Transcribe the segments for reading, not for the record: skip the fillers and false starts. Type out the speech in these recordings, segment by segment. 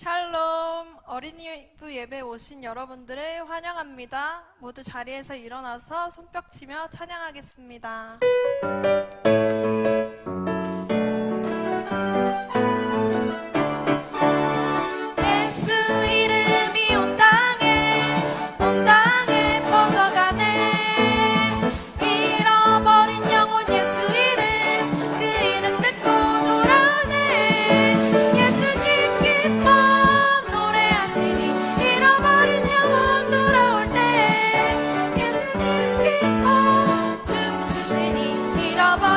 샬롬, 어린이부 예배 오신 여러분들을 환영합니다. 모두 자리에서 일어나서 손뼉치며 찬양하겠습니다. 예수 이름이 온 땅에 퍼져가네. 잃어버린 영혼 예수 이름, 그 이름 듣고 돌아오네. 예수님 기뻐 노래하시니 잃어버린 영혼 돌아올 때. 예수님 기뻐 춤추시니 잃어버린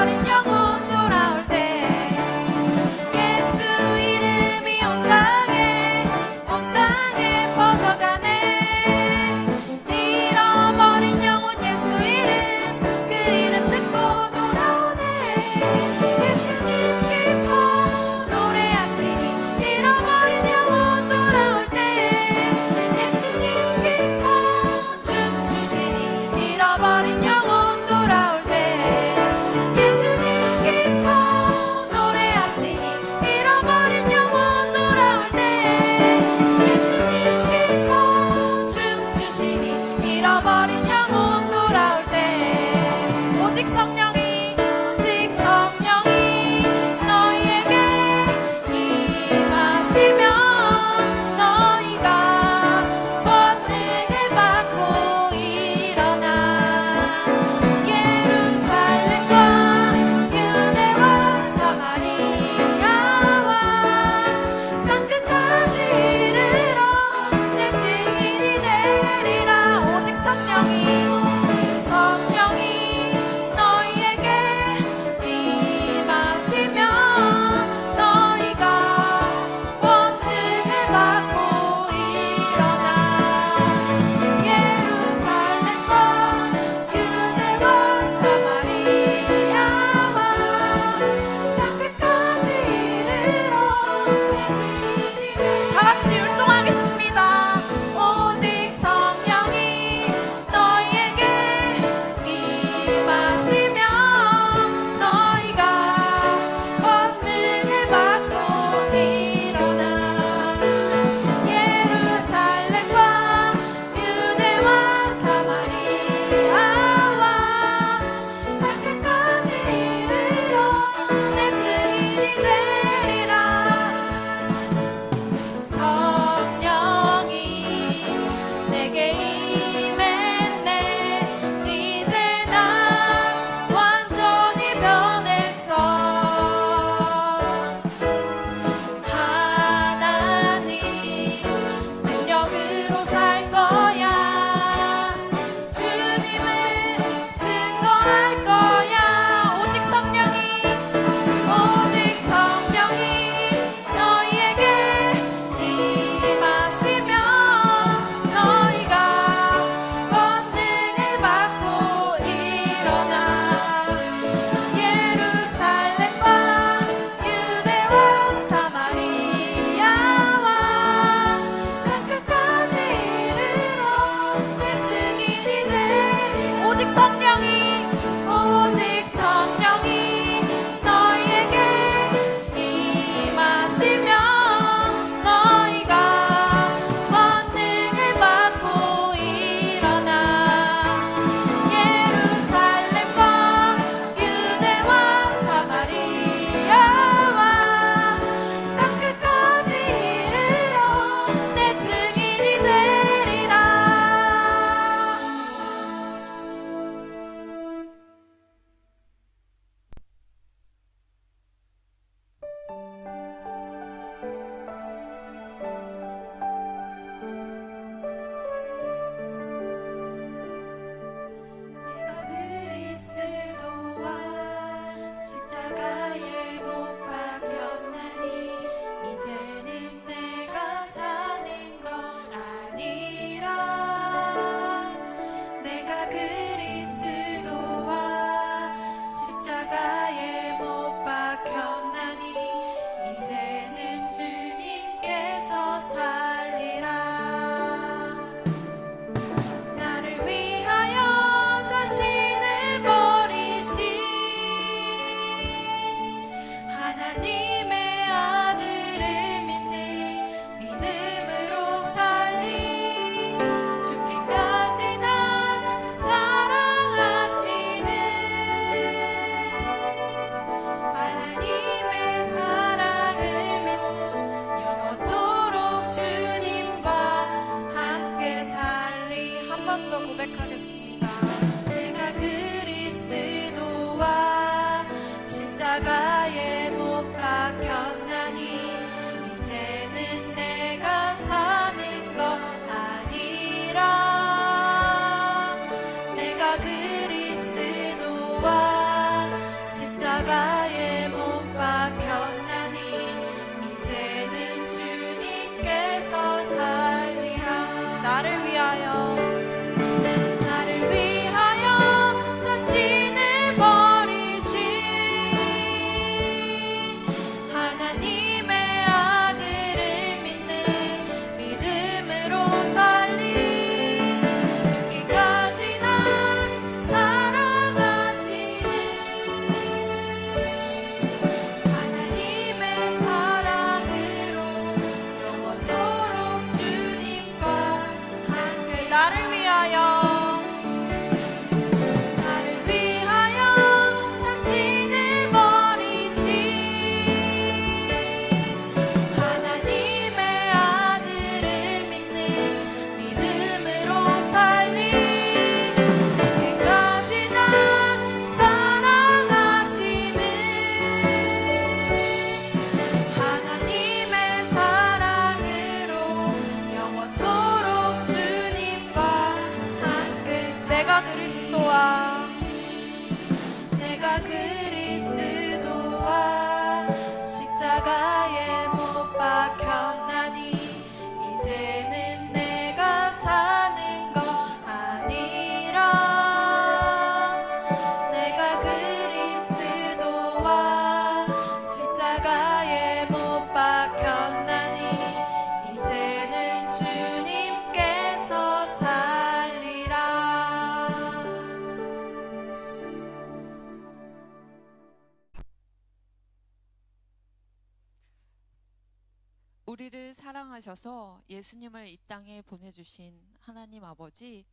사랑하셔서 예수님을 이 땅에 보내주신 하나님 아버지,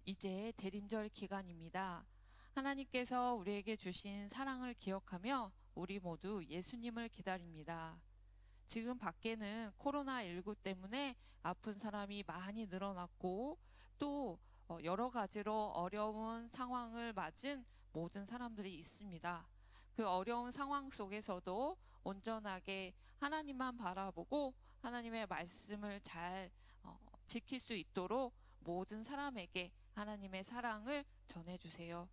이제 대림절 기간입니다. 하나님께서 우리에게 주신 사랑을 기억하며 우리 모두 예수님을 기다립니다. 지금 밖에는 코로나19 때문에 아픈 사람이 많이 늘어났고 또 여러 가지로 어려운 상황을 맞은 모든 사람들이 있습니다. 그 어려운 상황 속에서도 온전하게 하나님만 바라보고 하나님의 말씀을 잘 지킬 수 있도록 모든 사람에게 하나님의 사랑을 전해주세요.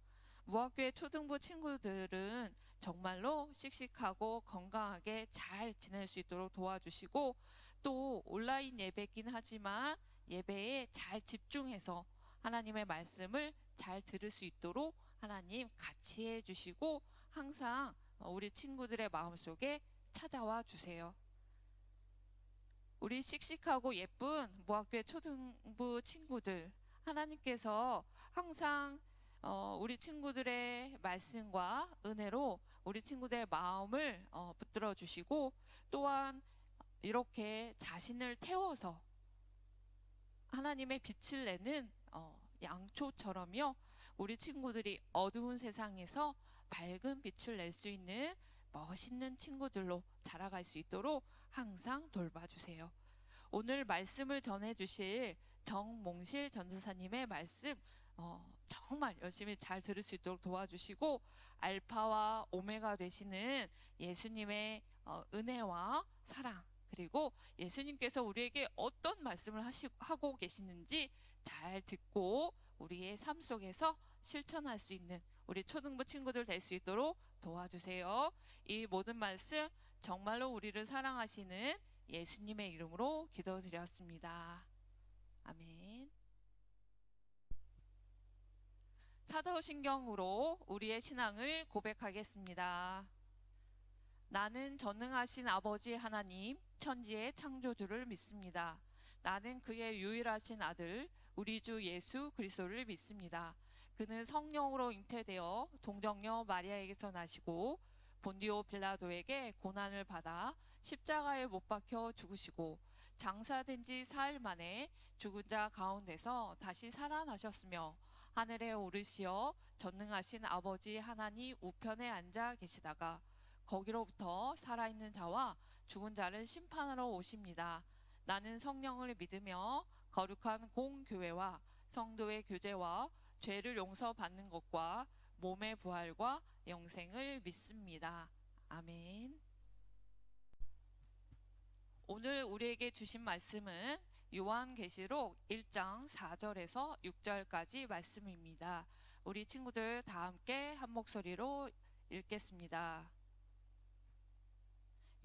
무학교의 초등부 친구들은 정말로 씩씩하고 건강하게 잘 지낼 수 있도록 도와주시고 또 온라인 예배긴 하지만 예배에 잘 집중해서 하나님의 말씀을 잘 들을 수 있도록 하나님 같이 해주시고 항상 우리 친구들의 마음속에 찾아와 주세요. 우리 씩씩하고 예쁜 무학교의 초등부 친구들, 하나님께서 항상 우리 친구들의 말씀과 은혜로 우리 친구들의 마음을 붙들어 주시고 또한 이렇게 자신을 태워서 하나님의 빛을 내는 양초처럼요, 우리 친구들이 어두운 세상에서 밝은 빛을 낼 수 있는 멋있는 친구들로 자라갈 수 있도록 항상 돌봐주세요. 오늘 말씀을 전해주실 정몽실 전도사님의 말씀 정말 열심히 잘 들을 수 있도록 도와주시고 알파와 오메가 되시는 예수님의 은혜와 사랑, 그리고 예수님께서 우리에게 어떤 말씀을 하고 계시는지 잘 듣고 우리의 삶 속에서 실천할 수 있는 우리 초등부 친구들 될 수 있도록 도와주세요. 이 모든 말씀 정말로 우리를 사랑하시는 예수님의 이름으로 기도드렸습니다. 아멘. 사도신경으로 우리의 신앙을 고백하겠습니다. 나는 전능하신 아버지 하나님, 천지의 창조주를 믿습니다. 나는 그의 유일하신 아들, 우리 주 예수 그리스도를 믿습니다. 그는 성령으로 잉태되어 동정녀 마리아에게서 나시고 본디오 빌라도에게 고난을 받아 십자가에 못 박혀 죽으시고 장사된 지 사흘 만에 죽은 자 가운데서 다시 살아나셨으며 하늘에 오르시어 전능하신 아버지 하나님 우편에 앉아 계시다가 거기로부터 살아있는 자와 죽은 자를 심판하러 오십니다. 나는 성령을 믿으며 거룩한 공교회와 성도의 교제와 죄를 용서받는 것과 몸의 부활과 영생을 믿습니다. 아멘. 오늘 우리에게 주신 말씀은 요한계시록 1장 4절에서 6절까지 말씀입니다. 우리 친구들 다 함께 한 목소리로 읽겠습니다.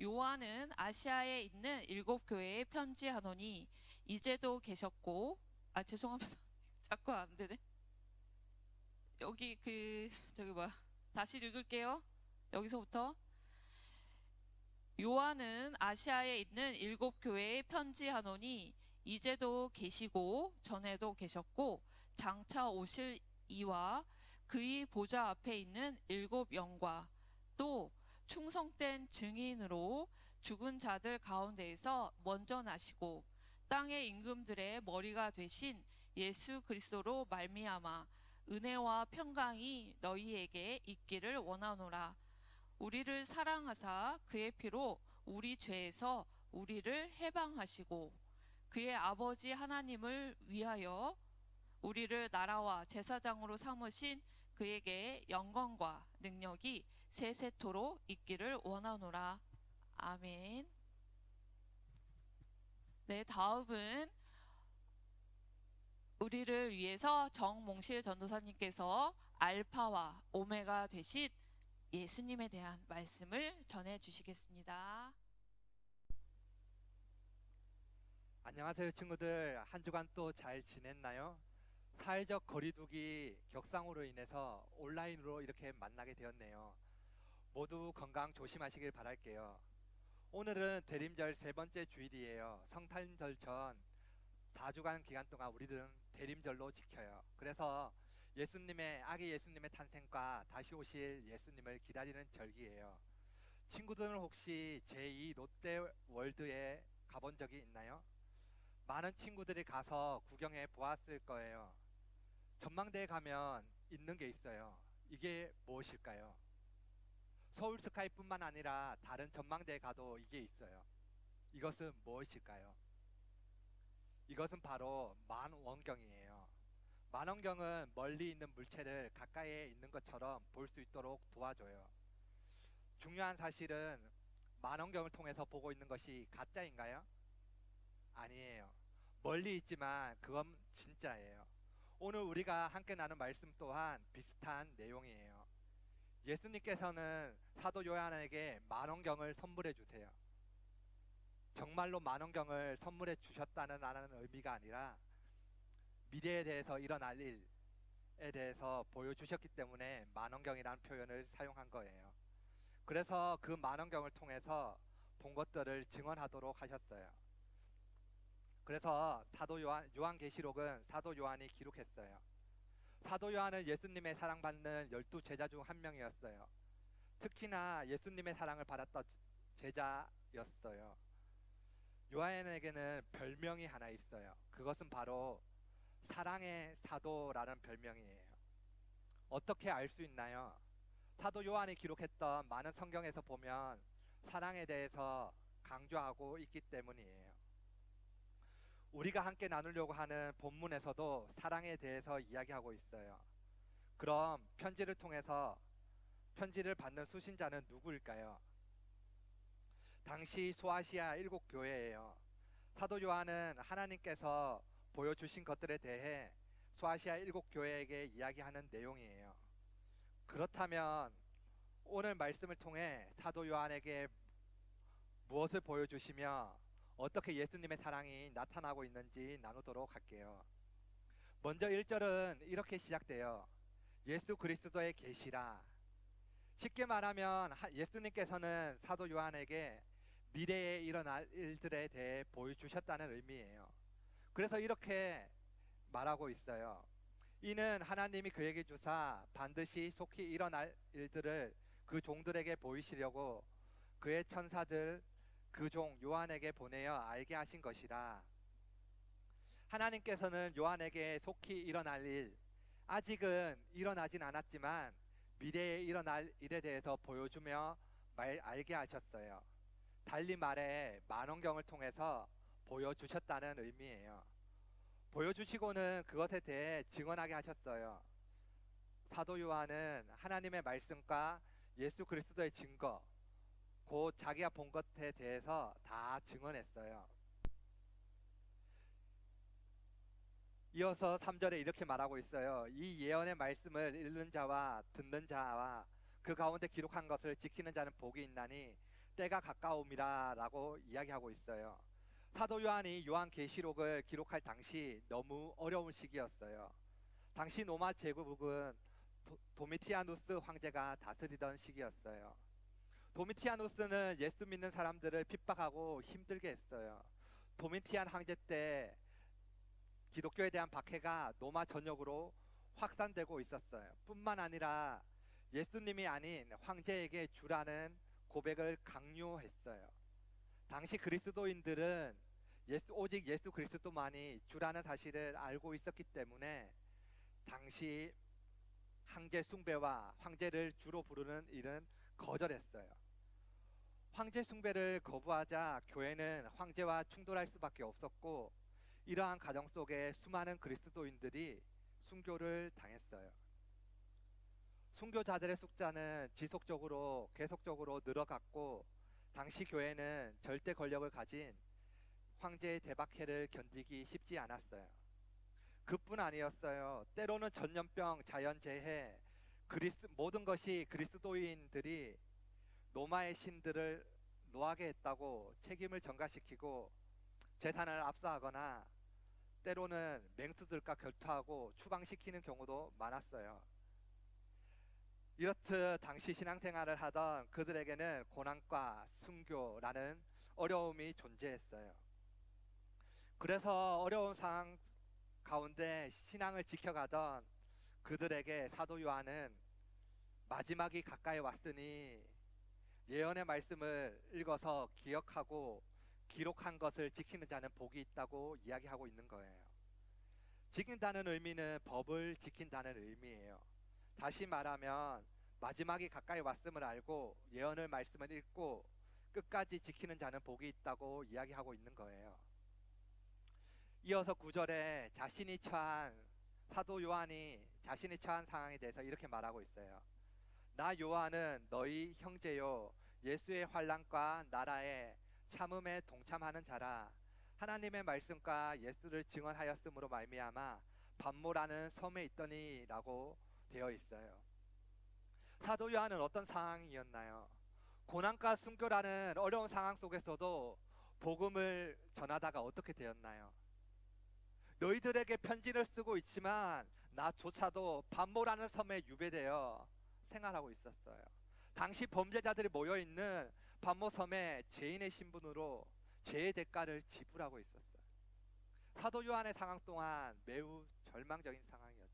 요한은 아시아에 있는 7교회에 편지하노니 이제도 계셨고 죄송합니다. 자꾸 안 되네. 여기 다시 읽을게요. 여기서부터. 요한은 아시아에 있는 7교회에 편지하노니 이제도 계시고 전에도 계셨고 장차 오실 이와 그의 보좌 앞에 있는 7영과 또 충성된 증인으로 죽은 자들 가운데에서 먼저 나시고 땅의 임금들의 머리가 되신 예수 그리스도로 말미암아 은혜와 평강이 너희에게 있기를 원하노라. 우리를 사랑하사 그의 피로 우리 죄에서 우리를 해방하시고 그의 아버지 하나님을 위하여 우리를 나라와 제사장으로 삼으신 그에게 영광과 능력이 세세토록 있기를 원하노라. 아멘. 네, 다음은 우리를 위해서 정몽실 전도사님께서 알파와 오메가 되신 예수님에 대한 말씀을 전해 주시겠습니다. 안녕하세요 친구들. 한 주간 또 잘 지냈나요? 사회적 거리두기 격상으로 인해서 온라인으로 이렇게 만나게 되었네요. 모두 건강 조심하시길 바랄게요. 오늘은 대림절 세 번째 주일이에요. 성탄절 전 4주간 기간 동안 우리들은 대림절로 지켜요. 그래서 아기 예수님의 탄생과 다시 오실 예수님을 기다리는 절기예요. 친구들은 혹시 제2 롯데월드에 가본 적이 있나요? 많은 친구들이 가서 구경해 보았을 거예요. 전망대에 가면 있는 게 있어요. 이게 무엇일까요? 서울 스카이뿐만 아니라 다른 전망대에 가도 이게 있어요. 이것은 무엇일까요? 이것은 바로 만원경이에요. 만원경은 멀리 있는 물체를 가까이에 있는 것처럼 볼 수 있도록 도와줘요. 중요한 사실은 만원경을 통해서 보고 있는 것이 가짜인가요? 아니에요. 멀리 있지만 그건 진짜예요. 오늘 우리가 함께 나눈 말씀 또한 비슷한 내용이에요. 예수님께서는 사도 요한에게 만원경을 선물해 주세요. 정말로 만원경을 선물해 주셨다는 의미가 아니라 미래에 대해서 일어날 일에 대해서 보여주셨기 때문에 만원경이라는 표현을 사용한 거예요. 그래서 그 만원경을 통해서 본 것들을 증언하도록 하셨어요. 그래서 사도 요한계시록은 사도 요한이 기록했어요. 사도 요한은 예수님의 사랑받는 12제자 중 한 명이었어요. 특히나 예수님의 사랑을 받았던 제자였어요. 요한에게는 별명이 하나 있어요. 그것은 바로 사랑의 사도라는 별명이에요. 어떻게 알 수 있나요? 사도 요한이 기록했던 많은 성경에서 보면 사랑에 대해서 강조하고 있기 때문이에요. 우리가 함께 나누려고 하는 본문에서도 사랑에 대해서 이야기하고 있어요. 그럼 편지를 통해서 편지를 받는 수신자는 누구일까요? 당시 소아시아 7교회예요. 사도 요한은 하나님께서 보여주신 것들에 대해 소아시아 7교회에게 이야기하는 내용이에요. 그렇다면 오늘 말씀을 통해 사도 요한에게 무엇을 보여주시며 어떻게 예수님의 사랑이 나타나고 있는지 나누도록 할게요. 먼저 1절은 이렇게 시작돼요. 예수 그리스도의 계시라. 쉽게 말하면 예수님께서는 사도 요한에게 미래에 일어날 일들에 대해 보여주셨다는 의미예요. 그래서 이렇게 말하고 있어요. 이는 하나님이 그에게 주사 반드시 속히 일어날 일들을 그 종들에게 보이시려고 그의 천사들 그 종 요한에게 보내어 알게 하신 것이라. 하나님께서는 요한에게 속히 일어날 일, 아직은 일어나진 않았지만 미래에 일어날 일에 대해서 보여주며 알게 하셨어요. 달리 말해 만원경을 통해서 보여주셨다는 의미예요. 보여주시고는 그것에 대해 증언하게 하셨어요. 사도 요한은 하나님의 말씀과 예수 그리스도의 증거, 곧 자기가 본 것에 대해서 다 증언했어요. 이어서 3절에 이렇게 말하고 있어요. 이 예언의 말씀을 읽는 자와 듣는 자와 그 가운데 기록한 것을 지키는 자는 복이 있나니 때가 가까움이라 라고 이야기하고 있어요. 사도 요한이 요한계시록을 기록할 당시 너무 어려운 시기였어요. 당시 로마 제국은 도미티아누스 황제가 다스리던 시기였어요. 도미티아누스는 예수 믿는 사람들을 핍박하고 힘들게 했어요. 도미티안 황제 때 기독교에 대한 박해가 로마 전역으로 확산되고 있었어요. 뿐만 아니라 예수님이 아닌 황제에게 주라는 고백을 강요했어요. 당시 그리스도인들은 오직 예수 그리스도만이 주라는 사실을 알고 있었기 때문에 당시 황제 숭배와 황제를 주로 부르는 일은 거절했어요. 황제 숭배를 거부하자 교회는 황제와 충돌할 수밖에 없었고 이러한 가정 속에 수많은 그리스도인들이 순교를 당했어요. 순교자들의 숫자는 지속적으로 계속적으로 늘어갔고 당시 교회는 절대 권력을 가진 황제의 대박해를 견디기 쉽지 않았어요. 그뿐 아니었어요. 때로는 전염병, 자연재해, 모든 것이 그리스도인들이 로마의 신들을 노하게 했다고 책임을 전가시키고 재산을 압수하거나 때로는 맹수들과 결투하고 추방시키는 경우도 많았어요. 이렇듯 당시 신앙생활을 하던 그들에게는 고난과 순교라는 어려움이 존재했어요. 그래서 어려운 상황 가운데 신앙을 지켜가던 그들에게 사도 요한은 마지막이 가까이 왔으니 예언의 말씀을 읽어서 기억하고 기록한 것을 지키는 자는 복이 있다고 이야기하고 있는 거예요. 지킨다는 의미는 법을 지킨다는 의미예요. 다시 말하면 마지막이 가까이 왔음을 알고 예언의 말씀을 읽고 끝까지 지키는 자는 복이 있다고 이야기하고 있는 거예요. 이어서 9절에 사도 요한이 자신이 처한 상황에 대해서 이렇게 말하고 있어요. 나 요한은 너희 형제요 예수의 환난과 나라의 참음에 동참하는 자라. 하나님의 말씀과 예수를 증언하였으므로 말미암아 반모라는 섬에 있더니라고 되어 있어요. 사도 요한은 어떤 상황이었나요? 고난과 순교라는 어려운 상황 속에서도 복음을 전하다가 어떻게 되었나요? 너희들에게 편지를 쓰고 있지만 나조차도 반모라는 섬에 유배되어 생활하고 있었어요. 당시 범죄자들이 모여있는 반모 섬에 죄인의 신분으로 죄의 대가를 지불하고 있었어요. 사도 요한의 상황 또한 매우 절망적인 상황이었죠.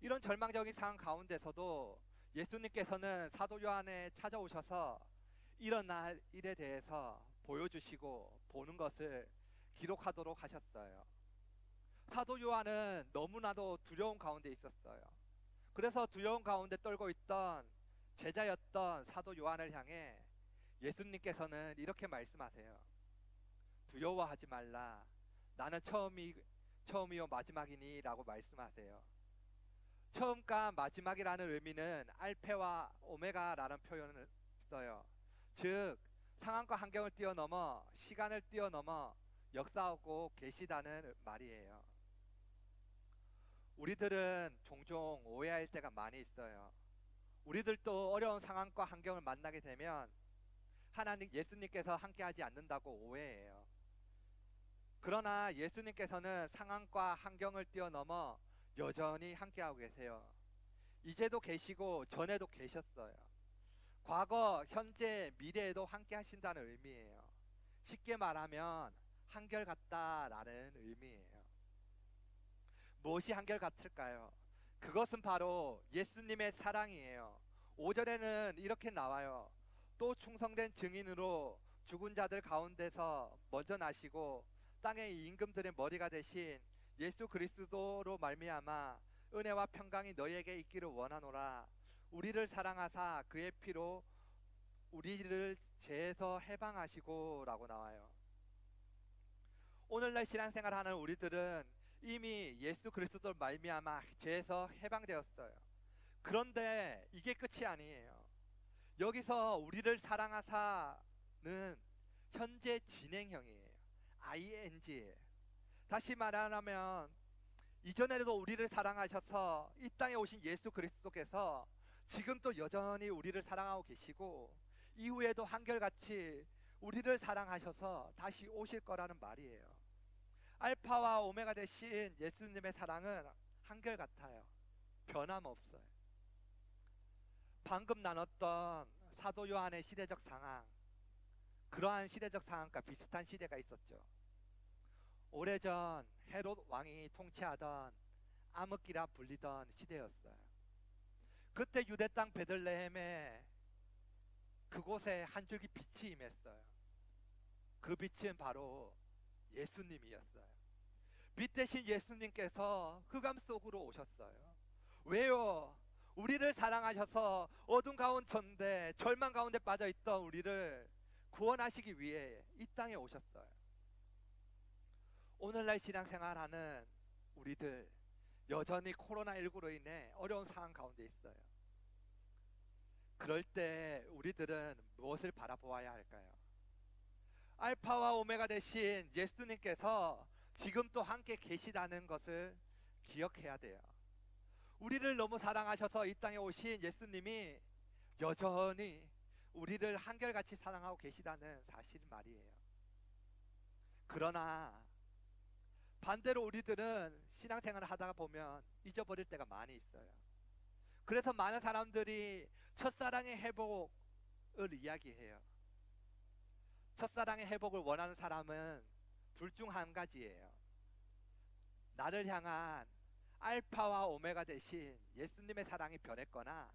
이런 절망적인 상황 가운데서도 예수님께서는 사도 요한에 찾아오셔서 일어날 일에 대해서 보여주시고 보는 것을 기록하도록 하셨어요. 사도 요한은 너무나도 두려움 가운데 있었어요. 그래서 두려움 가운데 떨고 있던 제자였던 사도 요한을 향해 예수님께서는 이렇게 말씀하세요. 두려워하지 말라. 나는 처음이요 마지막이니 라고 말씀하세요. 처음과 마지막이라는 의미는 알페와 오메가라는 표현을 써요. 즉 상황과 환경을 뛰어넘어 시간을 뛰어넘어 역사하고 계시다는 말이에요. 우리들은 종종 오해할 때가 많이 있어요. 우리들도 어려운 상황과 환경을 만나게 되면 예수님께서 함께하지 않는다고 오해해요. 그러나 예수님께서는 상황과 환경을 뛰어넘어 여전히 함께하고 계세요. 이제도 계시고 전에도 계셨어요. 과거, 현재, 미래에도 함께 하신다는 의미예요. 쉽게 말하면 한결같다라는 의미예요. 무엇이 한결같을까요? 그것은 바로 예수님의 사랑이에요. 5절에는 이렇게 나와요. 또 충성된 증인으로 죽은 자들 가운데서 먼저 나시고 땅의 임금들의 머리가 되신 예수 그리스도로 말미암아 은혜와 평강이 너희에게 있기를 원하노라. 우리를 사랑하사 그의 피로 우리를 죄에서 해방하시고 라고 나와요. 오늘날 신앙생활하는 우리들은 이미 예수 그리스도로 말미암아 죄에서 해방되었어요. 그런데 이게 끝이 아니에요. 여기서 우리를 사랑하사는 현재 진행형이에요. ing예요. 다시 말하면 이전에도 우리를 사랑하셔서 이 땅에 오신 예수 그리스도께서 지금도 여전히 우리를 사랑하고 계시고 이후에도 한결같이 우리를 사랑하셔서 다시 오실 거라는 말이에요. 알파와 오메가 되신 예수님의 사랑은 한결같아요. 변함없어요. 방금 나눴던 사도 요한의 시대적 상황, 그러한 시대적 상황과 비슷한 시대가 있었죠. 오래전 헤롯 왕이 통치하던 암흑기라 불리던 시대였어요. 그때 유대 땅 베들레헴에 그곳에 한 줄기 빛이 임했어요. 그 빛은 바로 예수님이었어요. 빛 대신 예수님께서 흑암 속으로 오셨어요. 왜요? 우리를 사랑하셔서 어둠 가운데 절망 가운데 빠져있던 우리를 구원하시기 위해 이 땅에 오셨어요. 오늘날 신앙생활하는 우리들 여전히 코로나19로 인해 어려운 상황 가운데 있어요. 그럴 때 우리들은 무엇을 바라보아야 할까요? 알파와 오메가 되신 예수님께서 지금 또 함께 계시다는 것을 기억해야 돼요. 우리를 너무 사랑하셔서 이 땅에 오신 예수님이 여전히 우리를 한결같이 사랑하고 계시다는 사실 말이에요. 그러나 반대로 우리들은 신앙생활을 하다가 보면 잊어버릴 때가 많이 있어요. 그래서 많은 사람들이 첫사랑의 회복을 이야기해요. 첫사랑의 회복을 원하는 사람은 둘 중 한 가지예요. 나를 향한 알파와 오메가 되신 예수님의 사랑이 변했거나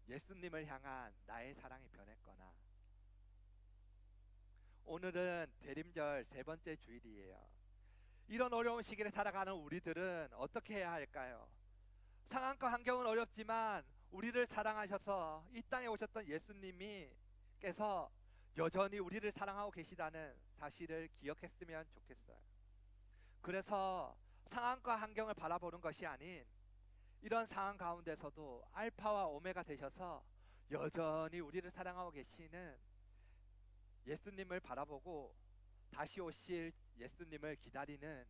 예수님을 향한 나의 사랑이 변했거나. 오늘은 대림절 세 번째 주일이에요. 이런 어려운 시기를 살아가는 우리들은 어떻게 해야 할까요? 상황과 환경은 어렵지만 우리를 사랑하셔서 이 땅에 오셨던 예수님께서 여전히 우리를 사랑하고 계시다는 사실을 기억했으면 좋겠어요. 그래서 상황과 환경을 바라보는 것이 아닌 이런 상황 가운데서도 알파와 오메가 되셔서 여전히 우리를 사랑하고 계시는 예수님을 바라보고 다시 오실 예수님을 기다리는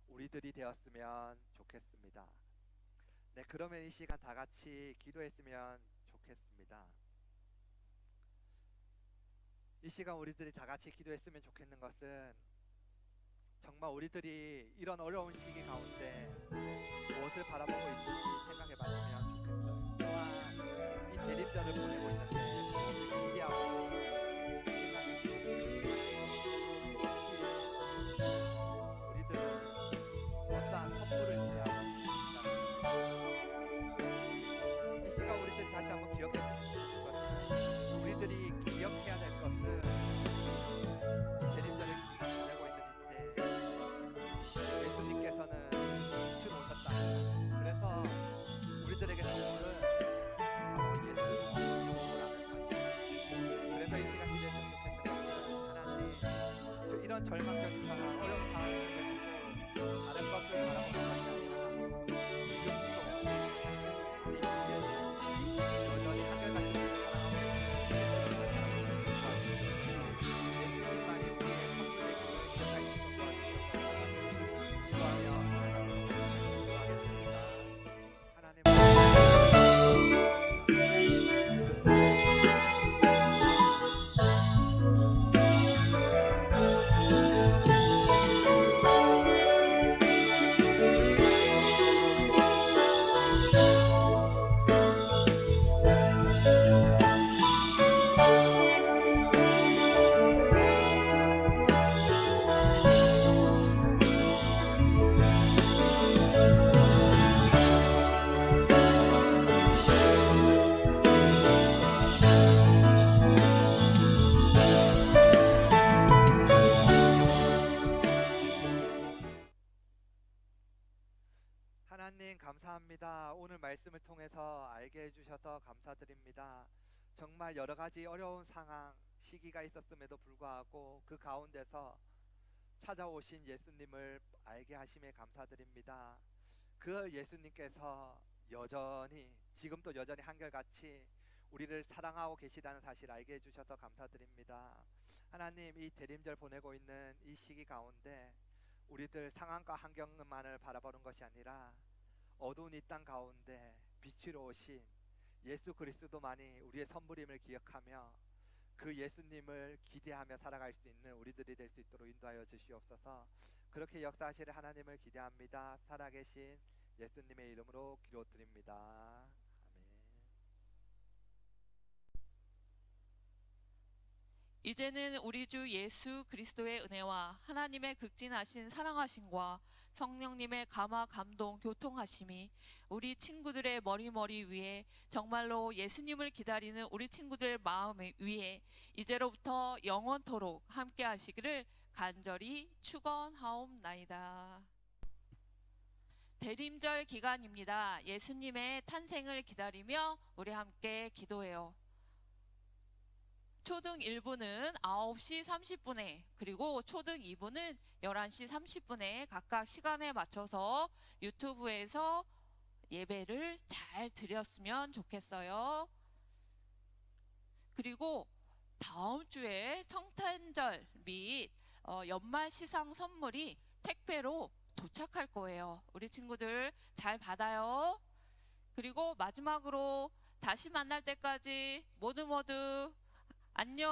우리들이 되었으면 좋겠습니다. 네, 그러면 이 시간 다 같이 기도했으면 좋겠습니다. 이 시간 우리들이 다 같이 기도했으면 좋겠는 것은 정말 우리들이 이런 어려운 시기 가운데 무엇을 바라보고 있는지 생각해 봤으면 좋겠어요. 또한 이 대림절을 보내고 있는데 무엇을 기대하고 있는지 생각해 우리들은 어떠한 선물을 기대하고 있습니다. 이 시간 우리들이 다시 한번 기억했으면 좋겠는 것은 우리들이 기억해야 될 것은 대림절을 보내고 있는 이때 예수님께서는 빛으로 오셨다. 그래서 우리들에게 선물은 바로 예수님이라는 사실. 그래서 이 시간 기대했으면 좋겠는 것은 하나님 이런 절망적인 상황, 어려운 상황 속에서도 다른 것을 바라보는 것이 아니라 지금도 우리 위에서 여전히 한결같이 하나님 감사합니다. 오늘 말씀을 통해서 알게 해주셔서 감사드립니다. 정말 여러 가지 어려운 상황, 시기가 있었음에도 불구하고 그 가운데서 찾아오신 예수님을 알게 하심에 감사드립니다. 그 예수님께서 여전히 지금도 여전히 한결같이 우리를 사랑하고 계시다는 사실 알게 해주셔서 감사드립니다. 하나님 이 대림절 보내고 있는 이 시기 가운데 우리들 상황과 환경만을 바라보는 것이 아니라 어두운 이 땅 가운데 빛으로 오신 예수 그리스도만이 우리의 선물임을 기억하며 그 예수님을 기대하며 살아갈 수 있는 우리들이 될 수 있도록 인도하여 주시옵소서. 그렇게 역사하실 하나님을 기대합니다. 살아계신 예수님의 이름으로 기도드립니다. 아멘. 이제는 우리 주 예수 그리스도의 은혜와 하나님의 극진하신 사랑하심과 성령님의 감화 감동 교통하심이 우리 친구들의 머리 위에 정말로 예수님을 기다리는 우리 친구들 마음 위에 이제로부터 영원토록 함께 하시기를 간절히 축원하옵나이다. 대림절 기간입니다. 예수님의 탄생을 기다리며 우리 함께 기도해요. 초등 1부는 9시 30분에 그리고 초등 2부는 11시 30분에 각각 시간에 맞춰서 유튜브에서 예배를 잘 드렸으면 좋겠어요. 그리고 다음 주에 성탄절 및 연말 시상 선물이 택배로 도착할 거예요. 우리 친구들 잘 받아요. 그리고 마지막으로 다시 만날 때까지 모두 안녕.